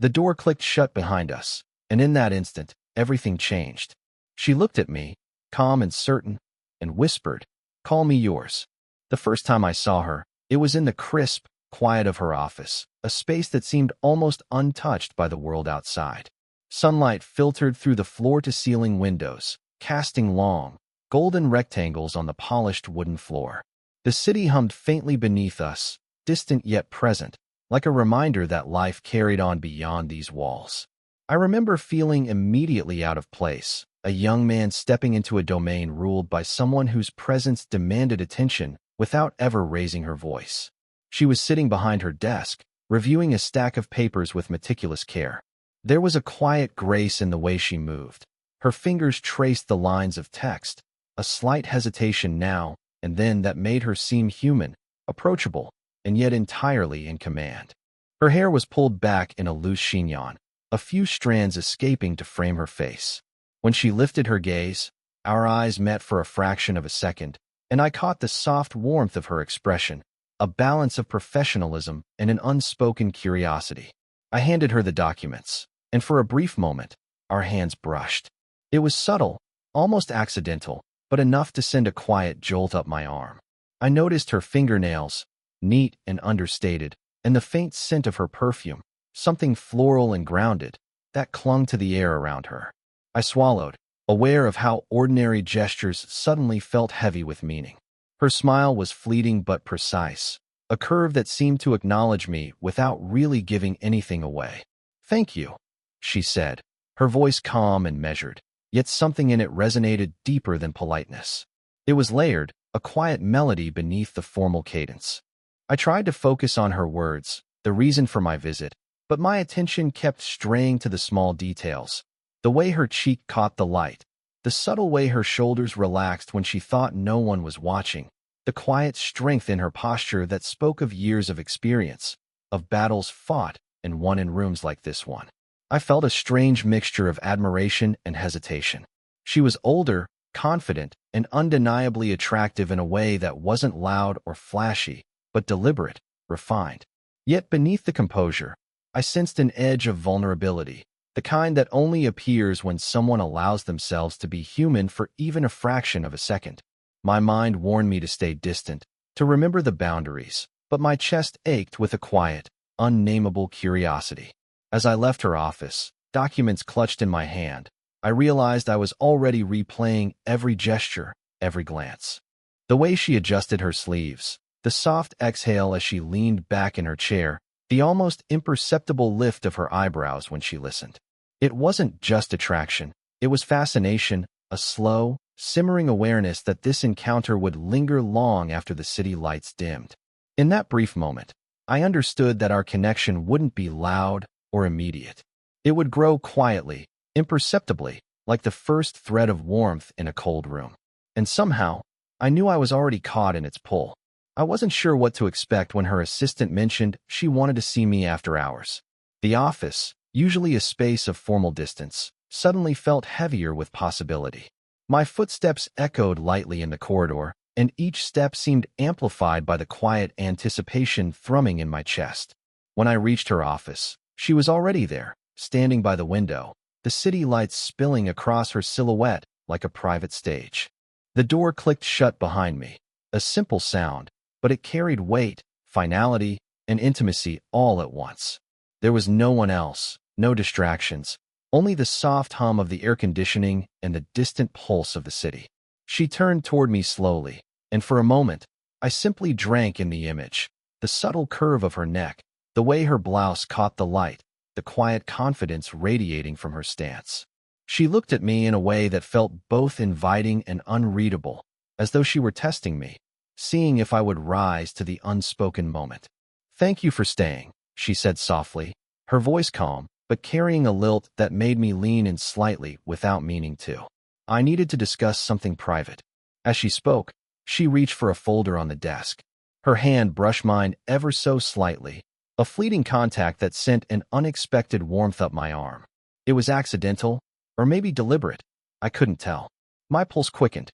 The door clicked shut behind us, and in that instant, everything changed. She looked at me, calm and certain, and whispered, "Call me yours." The first time I saw her, it was in the crisp quiet of her office, a space that seemed almost untouched by the world outside. Sunlight filtered through the floor-to-ceiling windows, casting long, golden rectangles on the polished wooden floor. The city hummed faintly beneath us, distant yet present, like a reminder that life carried on beyond these walls. I remember feeling immediately out of place, a young man stepping into a domain ruled by someone whose presence demanded attention without ever raising her voice. She was sitting behind her desk, reviewing a stack of papers with meticulous care. There was a quiet grace in the way she moved. Her fingers traced the lines of text, a slight hesitation now and then that made her seem human, approachable, and yet entirely in command. Her hair was pulled back in a loose chignon, a few strands escaping to frame her face. When she lifted her gaze, our eyes met for a fraction of a second, and I caught the soft warmth of her expression, a balance of professionalism and an unspoken curiosity. I handed her the documents, and for a brief moment, our hands brushed. It was subtle, almost accidental, but enough to send a quiet jolt up my arm. I noticed her fingernails, neat and understated, and the faint scent of her perfume, something floral and grounded, that clung to the air around her. I swallowed, aware of how ordinary gestures suddenly felt heavy with meaning. Her smile was fleeting but precise, a curve that seemed to acknowledge me without really giving anything away. "Thank you," she said, her voice calm and measured, yet something in it resonated deeper than politeness. It was layered, a quiet melody beneath the formal cadence. I tried to focus on her words, the reason for my visit, but my attention kept straying to the small details. The way her cheek caught the light, the subtle way her shoulders relaxed when she thought no one was watching, the quiet strength in her posture that spoke of years of experience, of battles fought and won in rooms like this one. I felt a strange mixture of admiration and hesitation. She was older, confident, and undeniably attractive in a way that wasn't loud or flashy, but deliberate, refined. Yet beneath the composure, I sensed an edge of vulnerability, the kind that only appears when someone allows themselves to be human for even a fraction of a second. My mind warned me to stay distant, to remember the boundaries, but my chest ached with a quiet, unnameable curiosity. As I left her office, documents clutched in my hand, I realized I was already replaying every gesture, every glance. The way she adjusted her sleeves, the soft exhale as she leaned back in her chair, the almost imperceptible lift of her eyebrows when she listened. It wasn't just attraction, it was fascination, a slow, simmering awareness that this encounter would linger long after the city lights dimmed. In that brief moment, I understood that our connection wouldn't be loud or immediate. It would grow quietly, imperceptibly, like the first thread of warmth in a cold room. And somehow, I knew I was already caught in its pull. I wasn't sure what to expect when her assistant mentioned she wanted to see me after hours. The office, usually a space of formal distance, suddenly felt heavier with possibility. My footsteps echoed lightly in the corridor, and each step seemed amplified by the quiet anticipation thrumming in my chest. When I reached her office, she was already there, standing by the window, the city lights spilling across her silhouette like a private stage. The door clicked shut behind me, a simple sound, but it carried weight, finality, and intimacy all at once. There was no one else, no distractions, only the soft hum of the air conditioning and the distant pulse of the city. She turned toward me slowly, and for a moment, I simply drank in the image, the subtle curve of her neck, the way her blouse caught the light, the quiet confidence radiating from her stance. She looked at me in a way that felt both inviting and unreadable, as though she were testing me, seeing if I would rise to the unspoken moment. "Thank you for staying," she said softly, her voice calm, but carrying a lilt that made me lean in slightly without meaning to. I needed to discuss something private. As she spoke, she reached for a folder on the desk. Her hand brushed mine ever so slightly, a fleeting contact that sent an unexpected warmth up my arm. It was accidental, or maybe deliberate. I couldn't tell. My pulse quickened.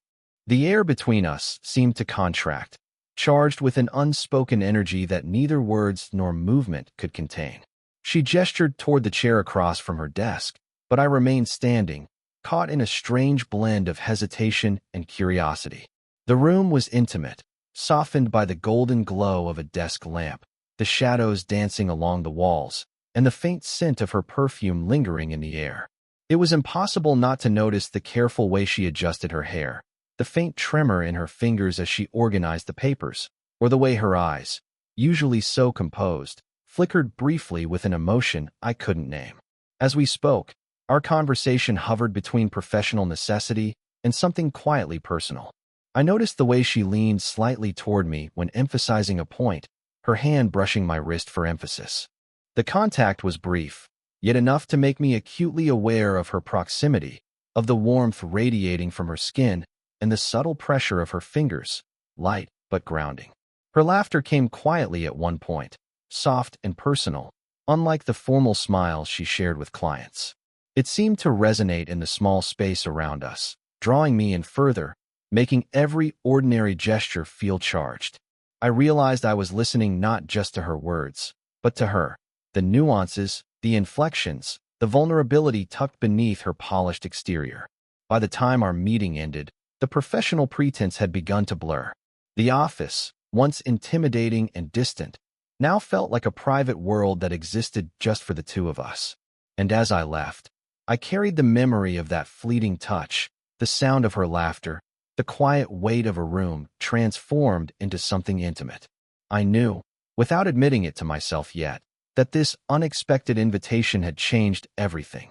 The air between us seemed to contract, charged with an unspoken energy that neither words nor movement could contain. She gestured toward the chair across from her desk, but I remained standing, caught in a strange blend of hesitation and curiosity. The room was intimate, softened by the golden glow of a desk lamp, the shadows dancing along the walls, and the faint scent of her perfume lingering in the air. It was impossible not to notice the careful way she adjusted her hair, the faint tremor in her fingers as she organized the papers, or the way her eyes, usually so composed, flickered briefly with an emotion I couldn't name. As we spoke, our conversation hovered between professional necessity and something quietly personal. I noticed the way she leaned slightly toward me when emphasizing a point, her hand brushing my wrist for emphasis. The contact was brief, yet enough to make me acutely aware of her proximity, of the warmth radiating from her skin, and the subtle pressure of her fingers, light but grounding. Her laughter came quietly at one point, soft and personal, unlike the formal smiles she shared with clients. It seemed to resonate in the small space around us, drawing me in further, making every ordinary gesture feel charged. I realized I was listening not just to her words, but to her, the nuances, the inflections, the vulnerability tucked beneath her polished exterior. By the time our meeting ended, the professional pretense had begun to blur. The office, once intimidating and distant, now felt like a private world that existed just for the two of us. And as I left, I carried the memory of that fleeting touch, the sound of her laughter, the quiet weight of a room transformed into something intimate. I knew, without admitting it to myself yet, that this unexpected invitation had changed everything.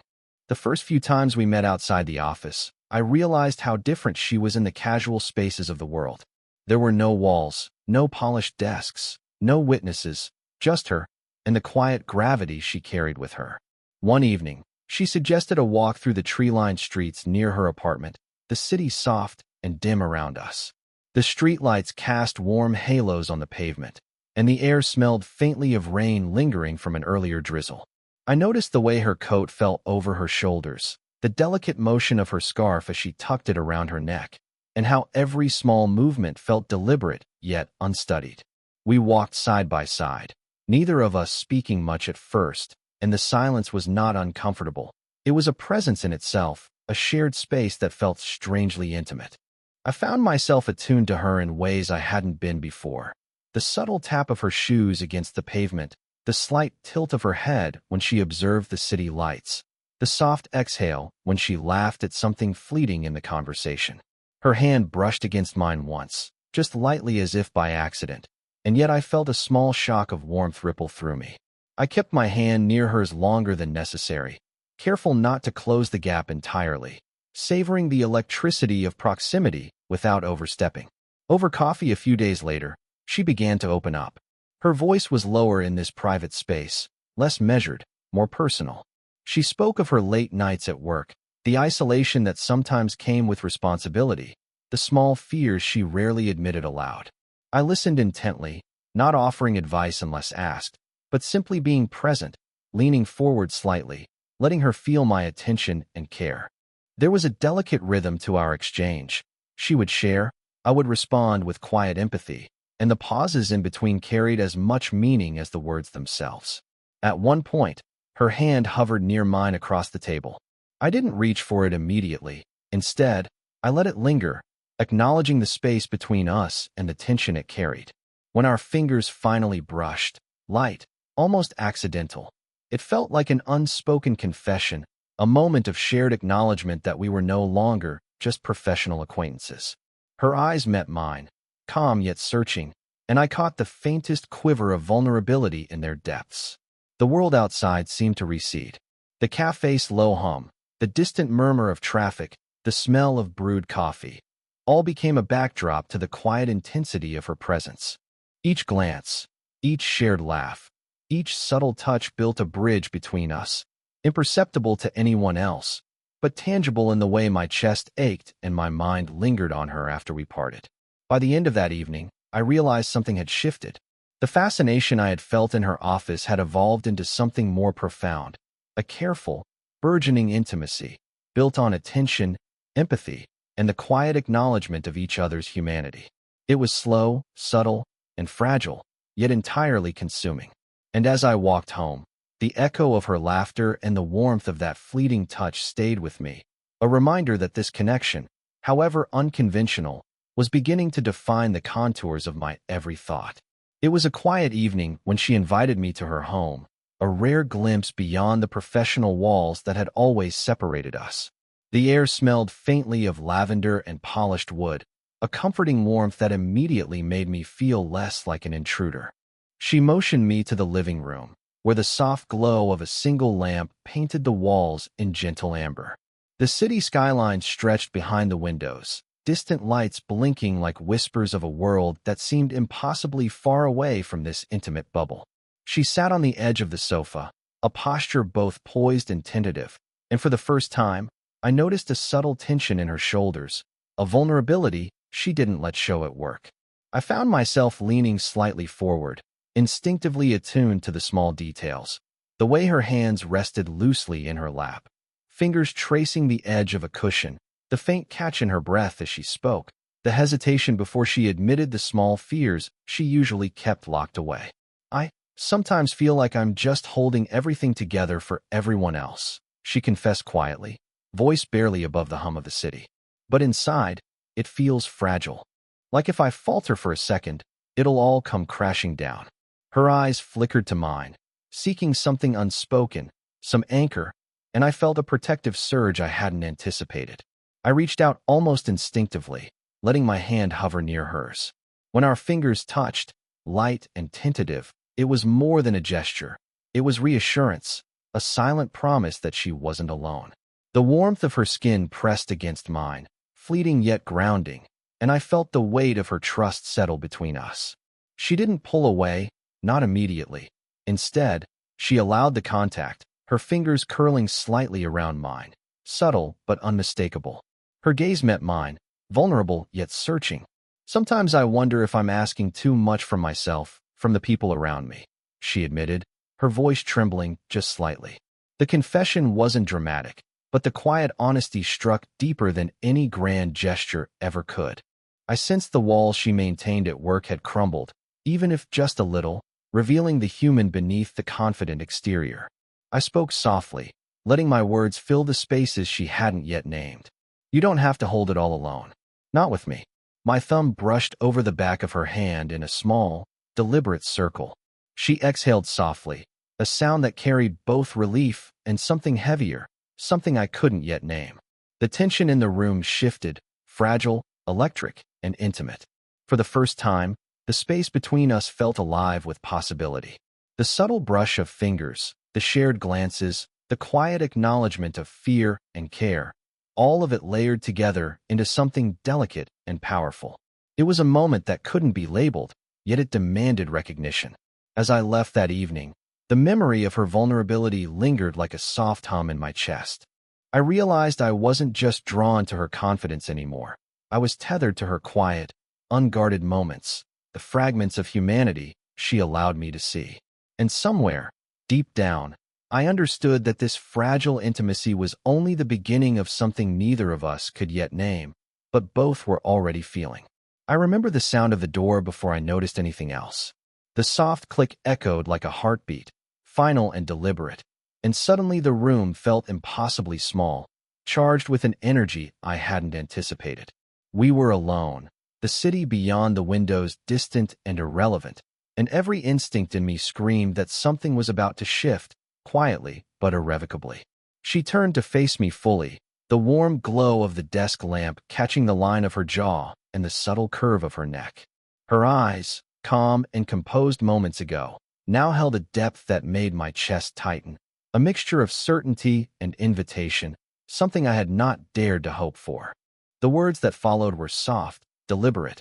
The first few times we met outside the office, I realized how different she was in the casual spaces of the world. There were no walls, no polished desks, no witnesses, just her, and the quiet gravity she carried with her. One evening, she suggested a walk through the tree-lined streets near her apartment, the city soft and dim around us. The streetlights cast warm halos on the pavement, and the air smelled faintly of rain lingering from an earlier drizzle. I noticed the way her coat fell over her shoulders, the delicate motion of her scarf as she tucked it around her neck, and how every small movement felt deliberate yet unstudied. We walked side by side, neither of us speaking much at first, and the silence was not uncomfortable. It was a presence in itself, a shared space that felt strangely intimate. I found myself attuned to her in ways I hadn't been before. The subtle tap of her shoes against the pavement, the slight tilt of her head when she observed the city lights, the soft exhale when she laughed at something fleeting in the conversation. Her hand brushed against mine once, just lightly as if by accident, and yet I felt a small shock of warmth ripple through me. I kept my hand near hers longer than necessary, careful not to close the gap entirely, savoring the electricity of proximity without overstepping. Over coffee a few days later, she began to open up. Her voice was lower in this private space, less measured, more personal. She spoke of her late nights at work, the isolation that sometimes came with responsibility, the small fears she rarely admitted aloud. I listened intently, not offering advice unless asked, but simply being present, leaning forward slightly, letting her feel my attention and care. There was a delicate rhythm to our exchange. She would share, I would respond with quiet empathy, and the pauses in between carried as much meaning as the words themselves. At one point, her hand hovered near mine across the table. I didn't reach for it immediately. Instead, I let it linger, acknowledging the space between us and the tension it carried. When our fingers finally brushed, light, almost accidental, it felt like an unspoken confession, a moment of shared acknowledgement that we were no longer just professional acquaintances. Her eyes met mine, calm yet searching, and I caught the faintest quiver of vulnerability in their depths. The world outside seemed to recede. The cafe's low hum, the distant murmur of traffic, the smell of brewed coffee, all became a backdrop to the quiet intensity of her presence. Each glance, each shared laugh, each subtle touch built a bridge between us, imperceptible to anyone else, but tangible in the way my chest ached and my mind lingered on her after we parted. By the end of that evening, I realized something had shifted. The fascination I had felt in her office had evolved into something more profound, a careful, burgeoning intimacy, built on attention, empathy, and the quiet acknowledgement of each other's humanity. It was slow, subtle, and fragile, yet entirely consuming. And as I walked home, The echo of her laughter and the warmth of that fleeting touch stayed with me, a reminder that this connection, however unconventional, was beginning to define the contours of my every thought. It was a quiet evening when she invited me to her home, a rare glimpse beyond the professional walls that had always separated us. The air smelled faintly of lavender and polished wood, a comforting warmth that immediately made me feel less like an intruder. She motioned me to the living room, where the soft glow of a single lamp painted the walls in gentle amber. The city skyline stretched behind the windows, distant lights blinking like whispers of a world that seemed impossibly far away from this intimate bubble. She sat on the edge of the sofa, a posture both poised and tentative, and for the first time, I noticed a subtle tension in her shoulders, a vulnerability she didn't let show at work. I found myself leaning slightly forward, instinctively attuned to the small details, the way her hands rested loosely in her lap, fingers tracing the edge of a cushion, the faint catch in her breath as she spoke, the hesitation before she admitted the small fears she usually kept locked away. I sometimes feel like I'm just holding everything together for everyone else, she confessed quietly, voice barely above the hum of the city. But inside, it feels fragile. Like if I falter for a second, it'll all come crashing down. Her eyes flickered to mine, seeking something unspoken, some anchor, and I felt a protective surge I hadn't anticipated. I reached out almost instinctively, letting my hand hover near hers. When our fingers touched, light and tentative, it was more than a gesture. It was reassurance, a silent promise that she wasn't alone. The warmth of her skin pressed against mine, fleeting yet grounding, and I felt the weight of her trust settle between us. She didn't pull away, not immediately. Instead, she allowed the contact, her fingers curling slightly around mine, subtle but unmistakable. Her gaze met mine, vulnerable yet searching. Sometimes I wonder if I'm asking too much from myself, from the people around me, she admitted, her voice trembling just slightly. The confession wasn't dramatic, but the quiet honesty struck deeper than any grand gesture ever could. I sensed the walls she maintained at work had crumbled, even if just a little, revealing the human beneath the confident exterior. I spoke softly, letting my words fill the spaces she hadn't yet named. You don't have to hold it all alone. Not with me. My thumb brushed over the back of her hand in a small, deliberate circle. She exhaled softly, a sound that carried both relief and something heavier, something I couldn't yet name. The tension in the room shifted, fragile, electric, and intimate. For the first time, the space between us felt alive with possibility. The subtle brush of fingers, the shared glances, the quiet acknowledgement of fear and care, all of it layered together into something delicate and powerful. It was a moment that couldn't be labeled, yet it demanded recognition. As I left that evening, the memory of her vulnerability lingered like a soft hum in my chest. I realized I wasn't just drawn to her confidence anymore. I was tethered to her quiet, unguarded moments, the fragments of humanity she allowed me to see. And somewhere, deep down, I understood that this fragile intimacy was only the beginning of something neither of us could yet name, but both were already feeling. I remember the sound of the door before I noticed anything else. The soft click echoed like a heartbeat, final and deliberate, and suddenly the room felt impossibly small, charged with an energy I hadn't anticipated. We were alone, the city beyond the windows distant and irrelevant, and every instinct in me screamed that something was about to shift, quietly but irrevocably. She turned to face me fully, the warm glow of the desk lamp catching the line of her jaw and the subtle curve of her neck. Her eyes, calm and composed moments ago, now held a depth that made my chest tighten, a mixture of certainty and invitation, something I had not dared to hope for. The words that followed were soft, deliberate.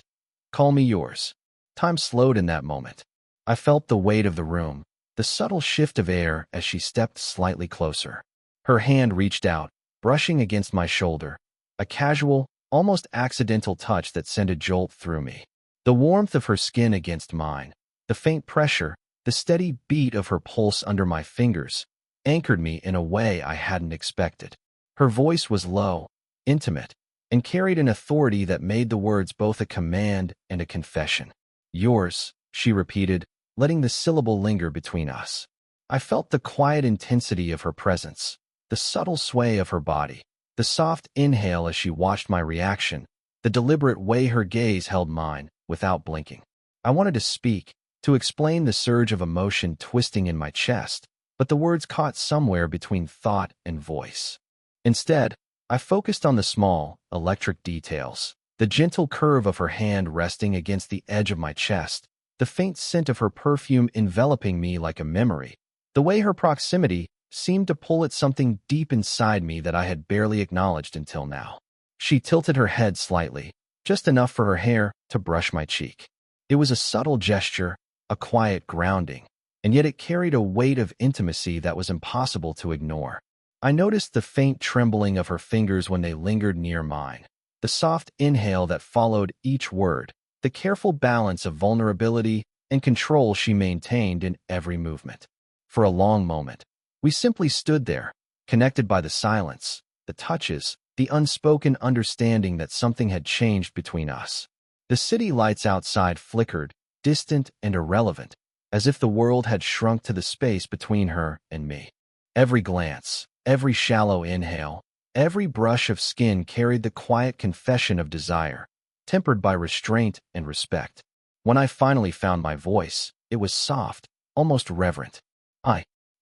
Call me yours. Time slowed in that moment. I felt the weight of the room, the subtle shift of air as she stepped slightly closer. Her hand reached out, brushing against my shoulder, a casual, almost accidental touch that sent a jolt through me. The warmth of her skin against mine, the faint pressure, the steady beat of her pulse under my fingers, anchored me in a way I hadn't expected. Her voice was low, intimate, and carried an authority that made the words both a command and a confession. Yours, she repeated, letting the syllable linger between us. I felt the quiet intensity of her presence, the subtle sway of her body, the soft inhale as she watched my reaction, the deliberate way her gaze held mine without blinking. I wanted to speak, to explain the surge of emotion twisting in my chest, but the words caught somewhere between thought and voice. Instead, I focused on the small, electric details, the gentle curve of her hand resting against the edge of my chest, the faint scent of her perfume enveloping me like a memory, the way her proximity seemed to pull at something deep inside me that I had barely acknowledged until now. She tilted her head slightly, just enough for her hair to brush my cheek. It was a subtle gesture, a quiet grounding, and yet it carried a weight of intimacy that was impossible to ignore. I noticed the faint trembling of her fingers when they lingered near mine, the soft inhale that followed each word, the careful balance of vulnerability and control she maintained in every movement. For a long moment, we simply stood there, connected by the silence, the touches, the unspoken understanding that something had changed between us. The city lights outside flickered, distant and irrelevant, as if the world had shrunk to the space between her and me. Every glance, every shallow inhale, every brush of skin carried the quiet confession of desire, tempered by restraint and respect. When I finally found my voice, it was soft, almost reverent.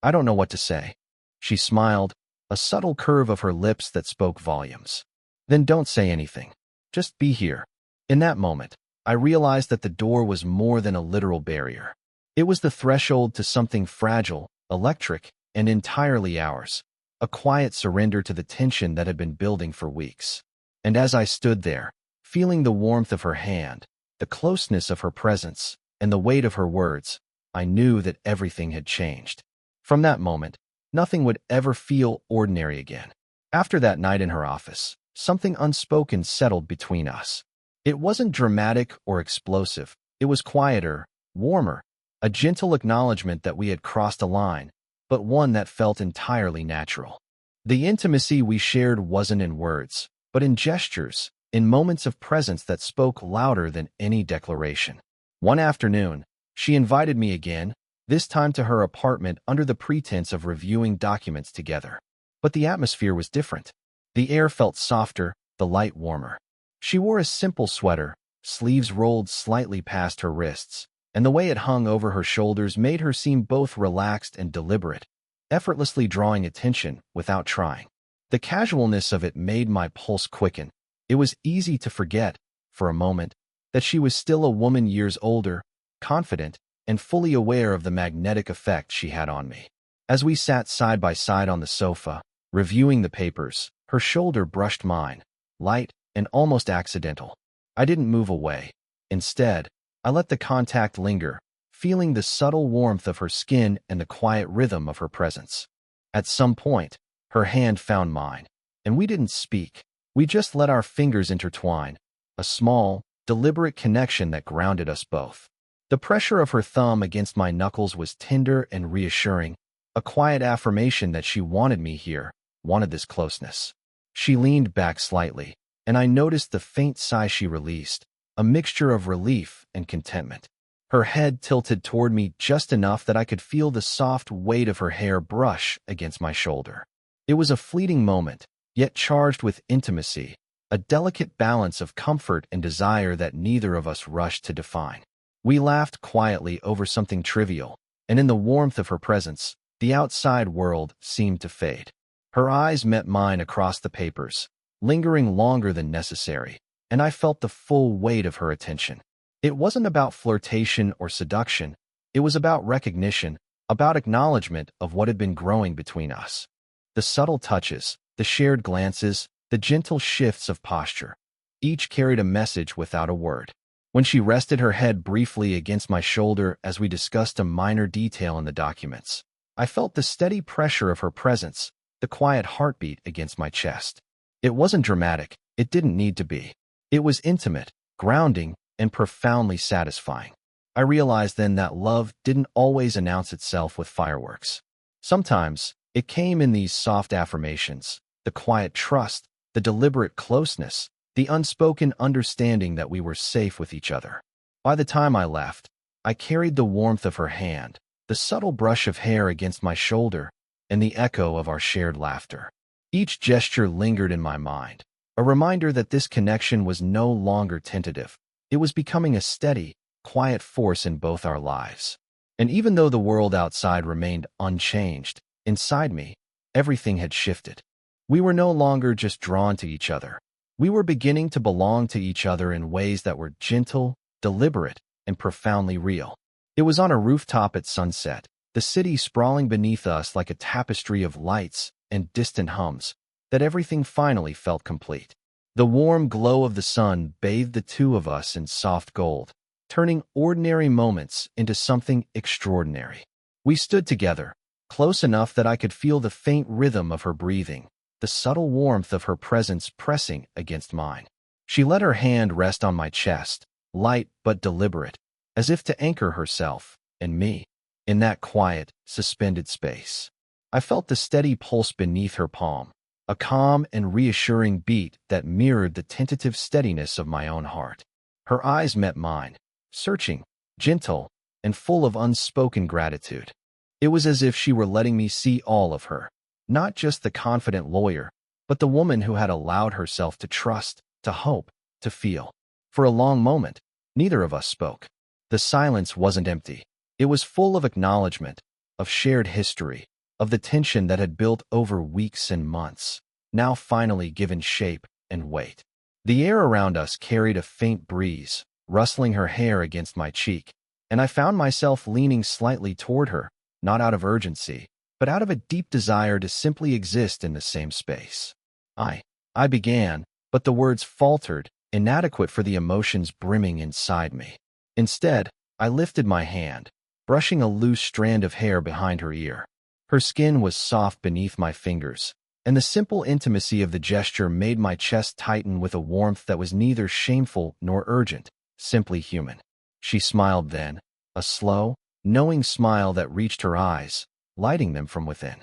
I don't know what to say. She smiled, a subtle curve of her lips that spoke volumes. Then don't say anything. Just be here. In that moment, I realized that the door was more than a literal barrier. It was the threshold to something fragile, electric, and entirely ours, a quiet surrender to the tension that had been building for weeks. And as I stood there, feeling the warmth of her hand, the closeness of her presence, and the weight of her words, I knew that everything had changed. From that moment, nothing would ever feel ordinary again. After that night in her office, something unspoken settled between us. It wasn't dramatic or explosive. It was quieter, warmer, a gentle acknowledgement that we had crossed a line, but one that felt entirely natural. The intimacy we shared wasn't in words, but in gestures, in moments of presence that spoke louder than any declaration. One afternoon, she invited me again, this time to her apartment under the pretense of reviewing documents together. But the atmosphere was different. The air felt softer, the light warmer. She wore a simple sweater, sleeves rolled slightly past her wrists, and the way it hung over her shoulders made her seem both relaxed and deliberate, effortlessly drawing attention without trying. The casualness of it made my pulse quicken. It was easy to forget, for a moment, that she was still a woman years older, confident, and fully aware of the magnetic effect she had on me. As we sat side by side on the sofa, reviewing the papers, her shoulder brushed mine, light and almost accidental. I didn't move away. Instead, I let the contact linger, feeling the subtle warmth of her skin and the quiet rhythm of her presence. At some point, her hand found mine, and we didn't speak. We just let our fingers intertwine, a small, deliberate connection that grounded us both. The pressure of her thumb against my knuckles was tender and reassuring, a quiet affirmation that she wanted me here, wanted this closeness. She leaned back slightly, and I noticed the faint sigh she released, a mixture of relief and contentment. Her head tilted toward me just enough that I could feel the soft weight of her hair brush against my shoulder. It was a fleeting moment, yet charged with intimacy, a delicate balance of comfort and desire that neither of us rushed to define. We laughed quietly over something trivial, and in the warmth of her presence, the outside world seemed to fade. Her eyes met mine across the papers, lingering longer than necessary, and I felt the full weight of her attention. It wasn't about flirtation or seduction. It was about recognition, about acknowledgement of what had been growing between us. The subtle touches, the shared glances, the gentle shifts of posture, each carried a message without a word. When she rested her head briefly against my shoulder as we discussed a minor detail in the documents, I felt the steady pressure of her presence, the quiet heartbeat against my chest. It wasn't dramatic. It didn't need to be. It was intimate, grounding, and profoundly satisfying. I realized then that love didn't always announce itself with fireworks. Sometimes, it came in these soft affirmations, the quiet trust, the deliberate closeness, the unspoken understanding that we were safe with each other. By the time I left, I carried the warmth of her hand, the subtle brush of hair against my shoulder, and the echo of our shared laughter. Each gesture lingered in my mind, a reminder that this connection was no longer tentative. It was becoming a steady, quiet force in both our lives. And even though the world outside remained unchanged, inside me, everything had shifted. We were no longer just drawn to each other. We were beginning to belong to each other in ways that were gentle, deliberate, and profoundly real. It was on a rooftop at sunset, the city sprawling beneath us like a tapestry of lights and distant hums, that everything finally felt complete. The warm glow of the sun bathed the two of us in soft gold, turning ordinary moments into something extraordinary. We stood together, close enough that I could feel the faint rhythm of her breathing, the subtle warmth of her presence pressing against mine. She let her hand rest on my chest, light but deliberate, as if to anchor herself and me in that quiet, suspended space. I felt the steady pulse beneath her palm, a calm and reassuring beat that mirrored the tentative steadiness of my own heart. Her eyes met mine, searching, gentle, and full of unspoken gratitude. It was as if she were letting me see all of her, not just the confident lawyer, but the woman who had allowed herself to trust, to hope, to feel. For a long moment, neither of us spoke. The silence wasn't empty. It was full of acknowledgement, of shared history, of the tension that had built over weeks and months, now finally given shape and weight. The air around us carried a faint breeze, rustling her hair against my cheek, and I found myself leaning slightly toward her, not out of urgency, but out of a deep desire to simply exist in the same space. I began, but the words faltered, inadequate for the emotions brimming inside me. Instead, I lifted my hand, brushing a loose strand of hair behind her ear. Her skin was soft beneath my fingers, and the simple intimacy of the gesture made my chest tighten with a warmth that was neither shameful nor urgent, simply human. She smiled then, a slow, knowing smile that reached her eyes, lighting them from within.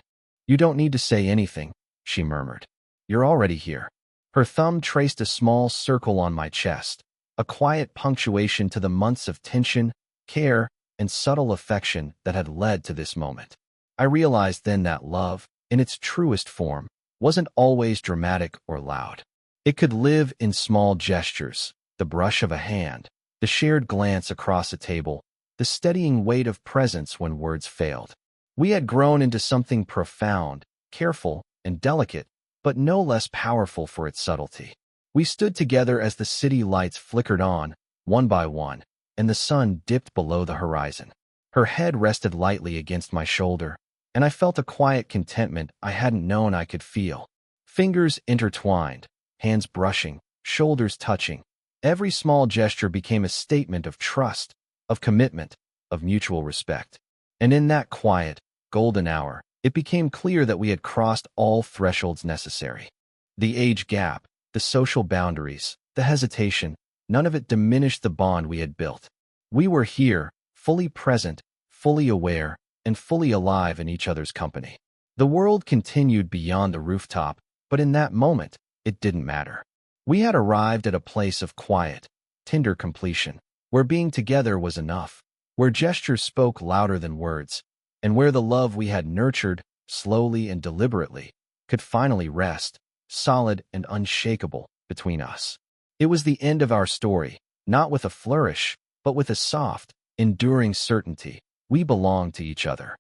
"You don't need to say anything," she murmured. "You're already here." Her thumb traced a small circle on my chest, a quiet punctuation to the months of tension, care, and subtle affection that had led to this moment. I realized then that love, in its truest form, wasn't always dramatic or loud. It could live in small gestures, the brush of a hand, the shared glance across a table, the steadying weight of presence when words failed. We had grown into something profound, careful, and delicate, but no less powerful for its subtlety. We stood together as the city lights flickered on, one by one, and the sun dipped below the horizon. Her head rested lightly against my shoulder, and I felt a quiet contentment I hadn't known I could feel. Fingers intertwined, hands brushing, shoulders touching. Every small gesture became a statement of trust, of commitment, of mutual respect. And in that quiet, golden hour, it became clear that we had crossed all thresholds necessary. The age gap, the social boundaries, the hesitation, none of it diminished the bond we had built. We were here, fully present, fully aware, and fully alive in each other's company. The world continued beyond the rooftop, but in that moment, it didn't matter. We had arrived at a place of quiet, tender completion, where being together was enough, where gestures spoke louder than words, and where the love we had nurtured, slowly and deliberately, could finally rest, solid and unshakable, between us. It was the end of our story, not with a flourish, but with a soft, enduring certainty. We belonged to each other.